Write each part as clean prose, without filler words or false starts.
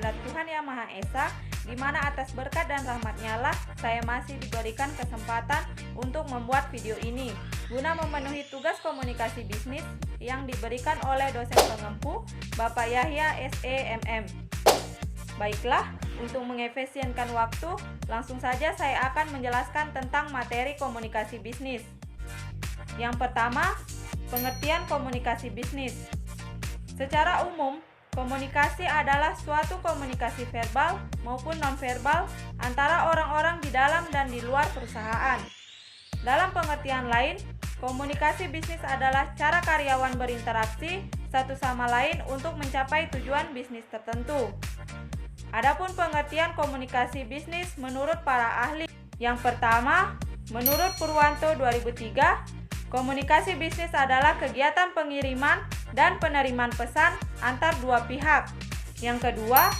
kehadirat Tuhan Yang Maha Esa, di mana atas berkat dan rahmat-Nya lah saya masih diberikan kesempatan untuk membuat video ini guna memenuhi tugas komunikasi bisnis yang diberikan oleh dosen pengempu Bapak Yahya SEMM. Baiklah, untuk mengefisienkan waktu, langsung saja saya akan menjelaskan tentang materi komunikasi bisnis. Yang pertama, pengertian komunikasi bisnis. Secara umum, komunikasi adalah suatu komunikasi verbal maupun nonverbal antara orang-orang di dalam dan di luar perusahaan. Dalam pengertian lain, komunikasi bisnis adalah cara karyawan berinteraksi satu sama lain untuk mencapai tujuan bisnis tertentu. Adapun pengertian komunikasi bisnis menurut para ahli. Yang pertama, menurut Purwanto 2003, komunikasi bisnis adalah kegiatan pengiriman dan penerimaan pesan antar dua pihak. Yang kedua,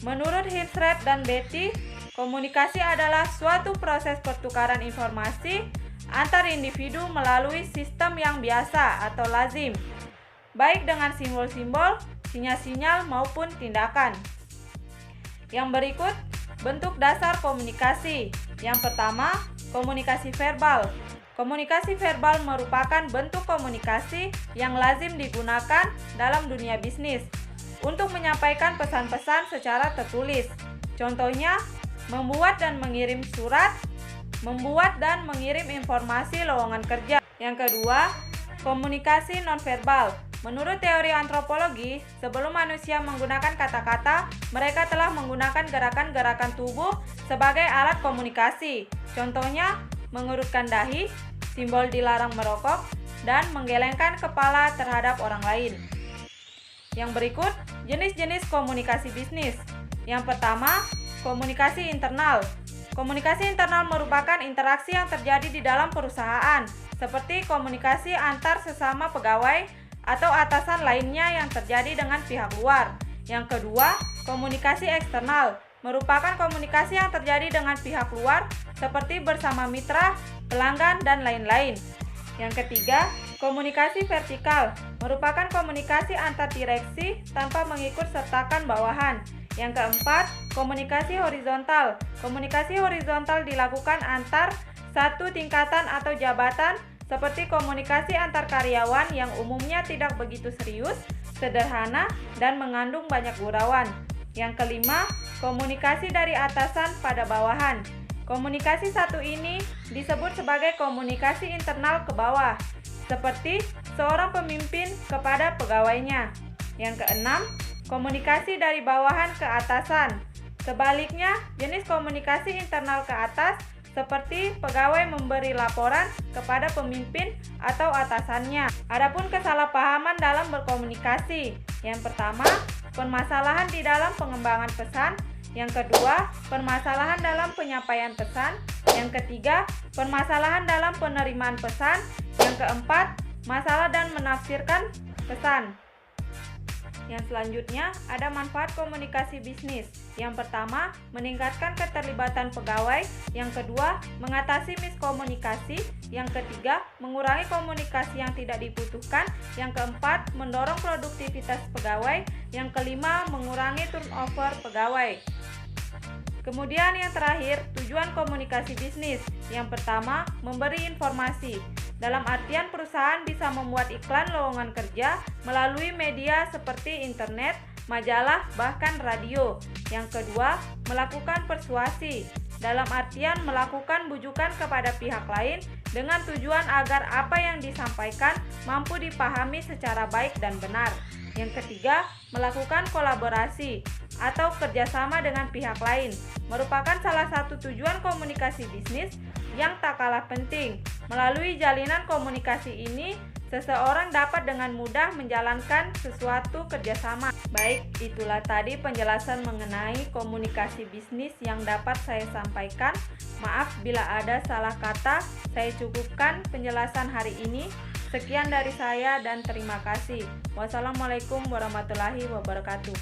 menurut Hinsred dan Betty, komunikasi adalah suatu proses pertukaran informasi antar individu melalui sistem yang biasa atau lazim, baik dengan simbol-simbol, sinyal-sinyal maupun tindakan. Yang berikut, bentuk dasar komunikasi. Yang pertama, komunikasi verbal. Komunikasi verbal merupakan bentuk komunikasi yang lazim digunakan dalam dunia bisnis untuk menyampaikan pesan-pesan secara tertulis. Contohnya, membuat dan mengirim surat, membuat dan mengirim informasi lowongan kerja. Yang kedua, komunikasi nonverbal. Menurut teori antropologi, sebelum manusia menggunakan kata-kata, mereka telah menggunakan gerakan-gerakan tubuh sebagai alat komunikasi. Contohnya, mengerutkan dahi, simbol dilarang merokok, dan menggelengkan kepala terhadap orang lain. Yang berikut, jenis-jenis komunikasi bisnis. Yang pertama, komunikasi internal. Komunikasi internal merupakan interaksi yang terjadi di dalam perusahaan, seperti komunikasi antar sesama pegawai atau atasan lainnya yang terjadi dengan pihak luar. Yang kedua, komunikasi eksternal merupakan komunikasi yang terjadi dengan pihak luar seperti bersama mitra, pelanggan, dan lain-lain. Yang ketiga, komunikasi vertikal merupakan komunikasi antar direksi tanpa mengikut sertakan bawahan. Yang keempat, komunikasi horizontal. Komunikasi horizontal dilakukan antar satu tingkatan atau jabatan seperti komunikasi antar karyawan yang umumnya tidak begitu serius, sederhana, dan mengandung banyak gurauan. Yang kelima, komunikasi dari atasan pada bawahan. Komunikasi satu ini disebut sebagai komunikasi internal ke bawah, seperti seorang pemimpin kepada pegawainya. Yang keenam, komunikasi dari bawahan ke atasan. Sebaliknya, jenis komunikasi internal ke atas seperti pegawai memberi laporan kepada pemimpin atau atasannya. Adapun kesalahpahaman dalam berkomunikasi. Yang pertama, permasalahan di dalam pengembangan pesan. Yang kedua, permasalahan dalam penyampaian pesan. Yang ketiga, permasalahan dalam penerimaan pesan. Yang keempat, masalah dan menafsirkan pesan. Yang selanjutnya, ada manfaat komunikasi bisnis. Yang pertama, meningkatkan keterlibatan pegawai. Yang kedua, mengatasi miskomunikasi. Yang ketiga, mengurangi komunikasi yang tidak dibutuhkan. Yang keempat, mendorong produktivitas pegawai. Yang kelima, mengurangi turnover pegawai. Kemudian yang terakhir, tujuan komunikasi bisnis. Yang pertama, memberi informasi. Dalam artian perusahaan bisa membuat iklan lowongan kerja melalui media seperti internet, majalah, bahkan radio. Yang kedua, melakukan persuasi. Dalam artian melakukan bujukan kepada pihak lain dengan tujuan agar apa yang disampaikan mampu dipahami secara baik dan benar. Yang ketiga, melakukan kolaborasi atau kerjasama dengan pihak lain merupakan salah satu tujuan komunikasi bisnis yang tak kalah penting. Melalui jalinan komunikasi ini, seseorang dapat dengan mudah menjalankan sesuatu kerjasama. Baik, itulah tadi penjelasan mengenai komunikasi bisnis yang dapat saya sampaikan. Maaf bila ada salah kata, saya cukupkan penjelasan hari ini. Sekian dari saya dan terima kasih. Wassalamualaikum warahmatullahi wabarakatuh.